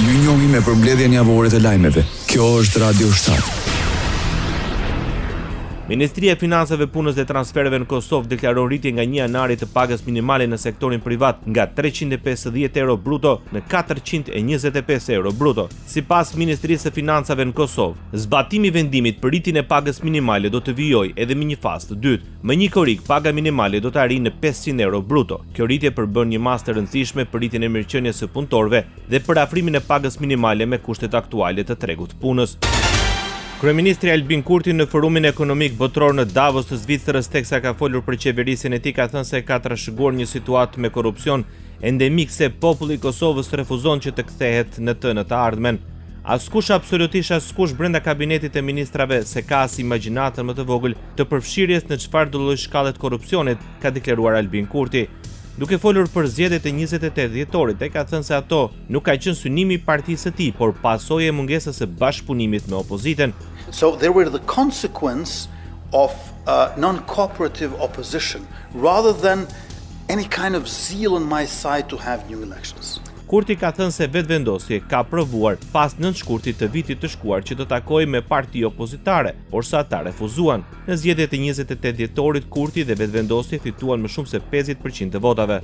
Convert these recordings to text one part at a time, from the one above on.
Ju njohim me përmbledhjen javore të lajmeve. Kjo është Radio Shtat. Ministria e Financave, Punës dhe Transfereve në Kosovë deklaron rritje nga 1 janari të pagës minimale në sektorin privat nga 350 euro bruto në 425 euro bruto. Sipas Ministrisë së Financave në Kosovë, zbatimi i vendimit për rritjen e pagës minimale do të vijojë edhe me një fazë të dytë. Më një korrik, paga minimale do të arrijë në 500 euro bruto. Kjo rritje përbën një masë të rëndësishme për rritjen e mirëqenies së punëtorëve dhe për afrimin e pagës minimale me kushtet aktuale të tregut të punës. Kryeministri Albin Kurti në forumin ekonomik botror në Davos të Zvicrës, teksa ka folur për qeverisjen e tij, ka thënë se ka trashëguar një situatë me korrupsion endemik, se populli i Kosovës refuzon që të kthehet në të ardhmen. Askush, absolutisht askush brenda kabinetit të ministrave se ka as imagjinatën më të vogël të përfshirjes në çfarë do lloj shkallë të korrupsionit, ka deklaruar Albin Kurti. Duke folur për zgjedhjet e 28 dhjetorit, ai ka thënë se ato nuk ka qenë synimi i partisë së tij, por pasojë e mungesës së bashkëpunimit me opozitën. So there were the consequence of non-cooperative opposition rather than any kind of zeal on my side to have new elections. Kurti ka thënë se vetëvendosje ka provuar pas 9 shkurtit të vitit të shkuar që të takojë me parti opozitare, por sa ata refuzuan. Në zgjedhjet e 28 dhjetorit, Kurti dhe vetëvendosje fituan më shumë se 50% të votave.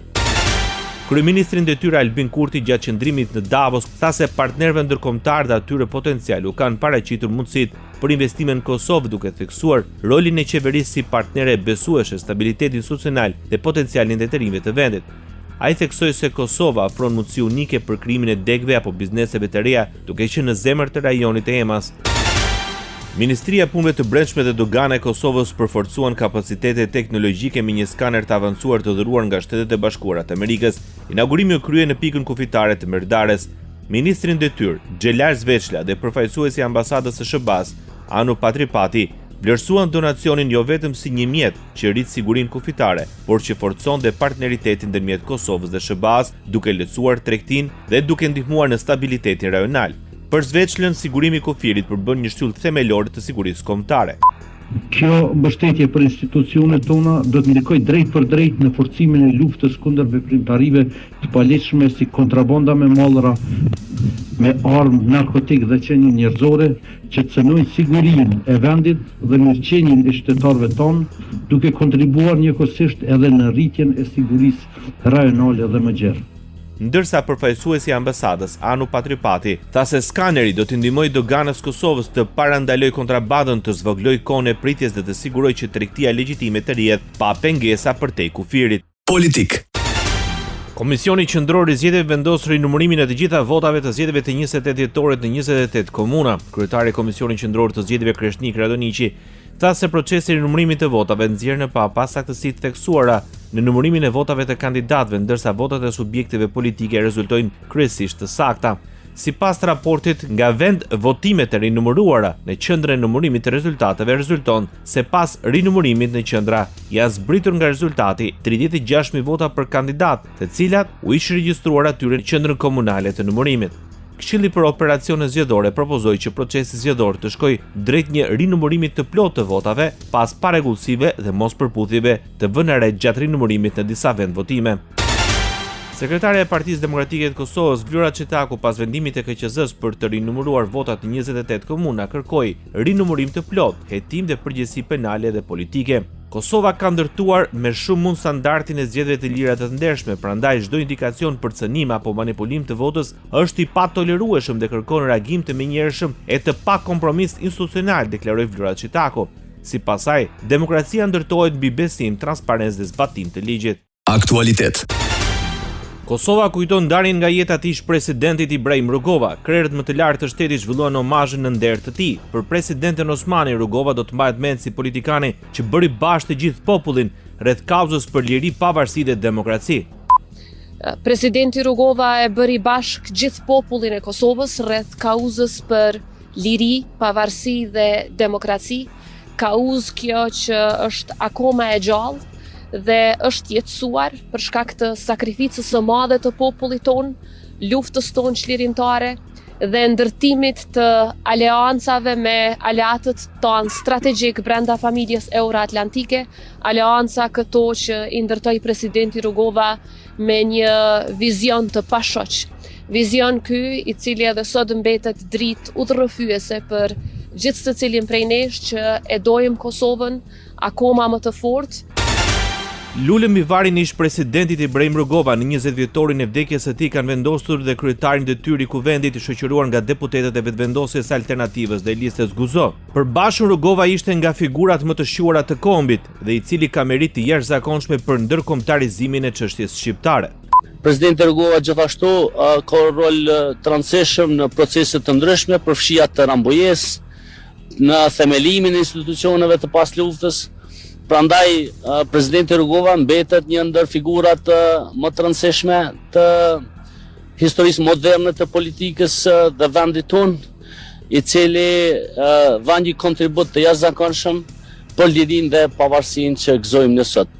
Kryeministri në detyrë Albin Kurti gjatë qëndrimit në Davos tha se partnerëve ndërkombëtar dhe atyre potencial u kanë paraqitur mundësitë për investime në Kosovë, duke theksuar rolin e qeverisë si partnere besueshe stabilitetit institucional dhe potencialin ndërtimi të vendit. Ai theksoi se Kosova ofron mundësi unike për krijimin e degëve apo bizneseve të reja, duke qenë në zemër të rajonit të Emas. Ministria e Punëve të Brendshme dhe Dogana e Kosovës përforcuan kapacitetet teknologjike me një skaner të avancuar të dhëruar nga Shtetet e Bashkuara të Amerikës. Inaugurimi u krye në pikën kufitare të Merdares. Ministri në detyrë, Xhelar Zveçla, dhe përfaqësuesi i ambasadës së SHBA-s, Anu Patripati, vlerësuan donacionin jo vetëm si një mjet që rrit sigurinë kufitare, por që forcon dhe partneritetin ndërmjet Kosovës dhe SHBA-s, duke lehtësuar tregtinë dhe duke ndihmuar në stabilitetin rajonal. Për Zveçlën, sigurimi i kufirit përbën një shtyllë themelore të sigurisë kombëtare. Kjo mbështetje për institucionet tona do të ndikojë drejt për drejt në forcimin e luftës kundër veprimtarive të paligjshme si kontrabanda me mallra, me armë, narkotik dhe qenie njerëzore, që të cënojnë sigurinë e vendit dhe mirëqenien e qytetarëve tonë, duke kontribuar njëkohësisht edhe në rritjen e sigurisë rajonale dhe më gjerë. Ndërsa përfaqësuesi i ambasadës, Anu Patripati, tha se skaneri do të ndihmojë doganës Kosovës të parandalojë kontrabandën, të zvoglojë kohën e pritjes dhe të sigurojë që tregtia legjitime të rrihet pa pengesa përtej kufirit. Politik. Komisioni Qendror i Zgjedhjeve vendos rinumërimin e të gjitha votave të zgjedhjeve të 28 dhjetorit në 28 komuna. Kryetari i Komisionit Qendror të Zgjedhjeve Kreshnik Radoniqi tha se procesi i rinumërimit të votave nxjerr në pa pasaktësitë theksuara në numërimin e votave të kandidatëve, ndërsa votat e subjekteve politike rezultojnë kryesisht të sakta. Sipas raportit, nga vend votimet e rinumëruara në qendrën e numërimit të rezultateve rezulton se pas rinumërimit në qendra janë zbritur nga rezultati 36.000 vota për kandidat, të cilat u ishin regjistruar atyre në qendrën komunale të numërimit. Këshilli për operacione zgjedhore propozoi që procesi zgjedhor të shkojë drejt një rinumërimi të plotë të votave pas parregullsive dhe mospërputhjeve të vënë re gjatë rinumërimit në disa vend votime. Sekretarja e Partisë Demokratike të Kosovës, Vlora Çetaku, pas vendimit të KQZ-s për të rinumëruar votat në 28 komuna, kërkoi rinumërim të plotë, hetim dhe përgjegjësi penale dhe politike. Kosova ka ndërtuar me shumë mund standardin e zgjedhjeve të lira të ndershme, prandaj çdo indikacion për cënim apo manipulim të votës është i patolerueshëm dhe kërkon reagim të menjëhershëm e të pakompromis institucional, deklaroi Vlora Çetaku. Sipas saj, demokracia ndërtohet mbi besim, transparencë dhe zbatim të ligjit. Aktualitet. Kosova kujton ndarjen nga jeta e tij presidentit Ibrahim Rugova. Krerët më të lartë të shtetit zhvilluan omazhin në nder të tij. Për presidentin Osmani, Rugova do të mbahet mend si politikani që bëri bashkë të gjithë popullin rreth kauzës për liri, pavarësi dhe demokraci. Presidenti Rugova e bëri bashkë gjithë popullin e Kosovës rreth kauzës për liri, pavarësi dhe demokraci. Kauzë kjo që është akoma e gjallë dhe është jetësuar për shkak të sakrificës së madhe të popullit ton, luftës tonë çlirimtare, dhe ndërtimit të aleancave me aleatët tonë strategjik brenda familjes euroatlantike, aleanca këto që i ndërtoi presidenti Rugova me një vizion të pashoq. Vizion ky i cili edhe sot mbetet dritë udhërrëfyese për gjithë të cilin prej nesh që e dojmë Kosovën akoma më të fortë. Lule mbi varin ish presidentit Ibrahim Rugova në 20 vjetorin e vdekjes së tij kanë vendosur dhe kryetarin detyri i kuvendit i shoqëruar nga deputetët e vetvendosjes alternativës dhe listës Guzo. Përbashkën Rugova ishte nga figurat më të shuara të kombit dhe i cili ka merit të jashtëzakonshme për ndërkombëtarizimin e çështjes shqiptare. Presidenti Rugova gjithashtu ka rol të rëndësishëm në procese të ndryshme, përfshija të Rambojes, në themelimin e institucioneve të pas luftës. Prandaj, presidenti Rugova mbetet një ndër figurat më të rëndësishme të historisë moderne të politikës dhe vendit tonë, i cili vën një kontribut të jashtëzakonshëm për lirinë dhe pavarësinë që gëzojmë ne sot.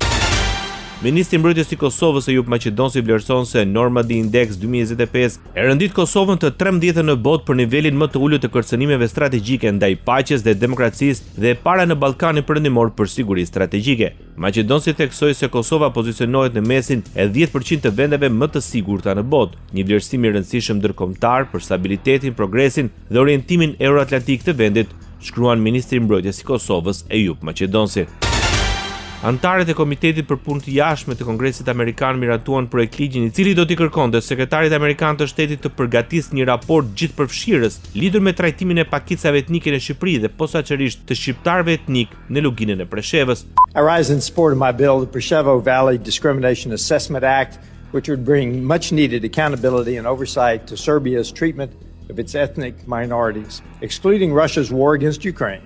Ministri i Mbrojtjes i Kosovës Eyüp Maqedonsi vlerëson se Normandy Index 2025 e rëndit Kosovën të 13 në botë për nivelin më të ulët të kërcënimeve strategjike ndaj paqes dhe demokracisë dhe para në Ballkanin Perëndimor për siguri strategjike. Maqedonsi theksoi se Kosova pozicionohet në mesin e 10% të vendeve më të sigurta në botë, një vlerësim i rëndësishëm ndërkombëtar për stabilitetin, progresin dhe orientimin euroatlantik të vendit, shkruan ministri i Mbrojtjes i Kosovës Eyüp Maqedonsi. Antarët e Komitetit për Punë të Jashtme të Kongresit Amerikan miratuan projektligjin i cili do t'i kërkonte sekretarit amerikan të shtetit të përgatisë një raport gjithëpërfshirës lidhur me trajtimin e pakicave etnike në Shqipëri dhe posaçërisht të shqiptarëve etnik në luginën e Preshevës. I rise in support of my bill, the Preševo Valley Discrimination Assessment Act, which would bring much needed accountability and oversight to Serbia's treatment of its ethnic minorities. Excluding Russia's war against Ukraine,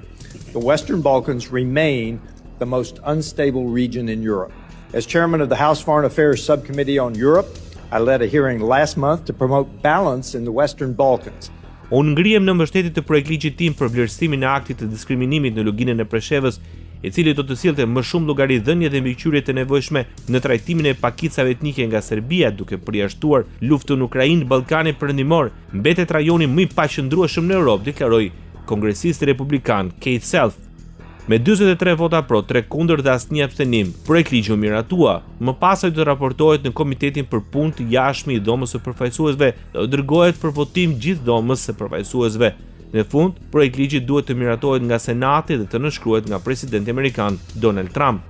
the Western Balkans remain the most unstable region in Europe. As chairman of the House Foreign Affairs Subcommittee on Europe, I led a hearing last month to promote balance in the Western Balkans. Unë ngrihem në mbështetje të projektligjit tim për vlerësimin e aktit të diskriminimit në luginën e Preshevës, i cili do të sillte më shumë llogaridhënie dhe mbikëqyrje të nevojshme në trajtimin e pakicave etnike nga Serbia, duke përjashtuar luftën në Ukrainë, Ballkanin Perëndimor, mbetet rajoni më i paqëndrueshëm në Europë, deklaroi kongresisti republikan Keith Self. Me 43 vota pro, 3 kundër dhe asnjë abstenim, projektligji u miratua. Më pasaj do të raportohet në Komitetin për Punë të Jashtme i Dhomës së Përfaqësuesve dhe do dërgohet për votim gjithë Dhomës së Përfaqësuesve. Në fund, projektligji duhet të miratohet nga Senati dhe të nënshkruhet nga presidenti amerikan Donald Trump.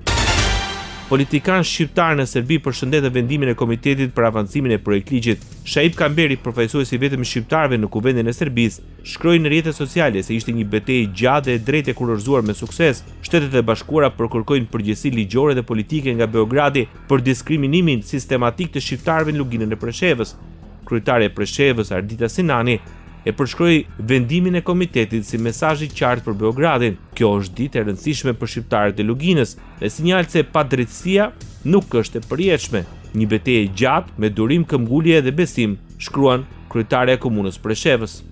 Politikan shqiptar në Serbi përshëndetë vendimin e Komitetit për avancimin e projektligjit. Shaib Kamberi, përfaqësuesi i vetëm shqiptarëve në Kuvendin e Serbisë, shkroi në rrjetet sociale se ishte një betejë gjatë dhe e drejtë e kurorzuar me sukses. Shtetet e Bashkuara përkërkojnë përgjegjësi ligjore dhe politike nga Beogradi për diskriminimin sistematik të shqiptarëve në luginën e Preshevës. Kryetari i Preshevës, Ardita Sinani, e përshkroi vendimin e komitetit si mesazh i qartë për Beogradin. Kjo është ditë e rëndësishme për shqiptarët e luginës dhe sinjal se padrejtësia nuk është e përjetshme. Një betejë gjatë me durim, këmbgulje dhe besim, shkruan kryetari e komunës Preshevës.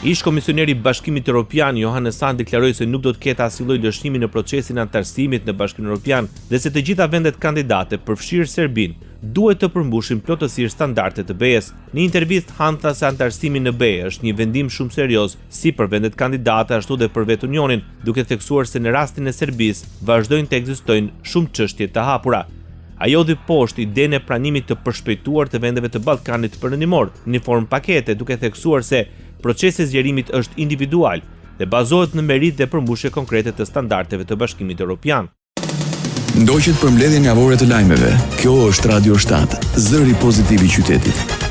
Ish komisioneri i Bashkimit Evropian Johannes Hahn deklaroi se nuk do të ketë asnjë lloj lëshimi në procesin e anëtarësimit në Bashkimin Evropian dhe se të gjitha vendet kandidate, përfshirë Serbinë, duhet të përmbushin plotësisht standardet të BE-s. Në intervistë, Hahn tha se anëtarësimi në BE është një vendim shumë serioz si për vendet kandidate ashtu dhe për vetë Unionin, duke theksuar se në rastin e Serbisë vazhdojnë të ekzistojnë shumë çështje të hapura. Ajo dhi poshtë idenë e pranimit të përshpejtuar të vendeve të Ballkanit Perëndimor në formë pakete, duke theksuar se procesi i zgjerimit është individual dhe bazohet në meritë dhe përmbushje konkrete të standardeve të Bashkimit Evropian. Ndoqët përmbledhjen javore të lajmeve. Kjo është Radio 7, zëri pozitiv i qytetit.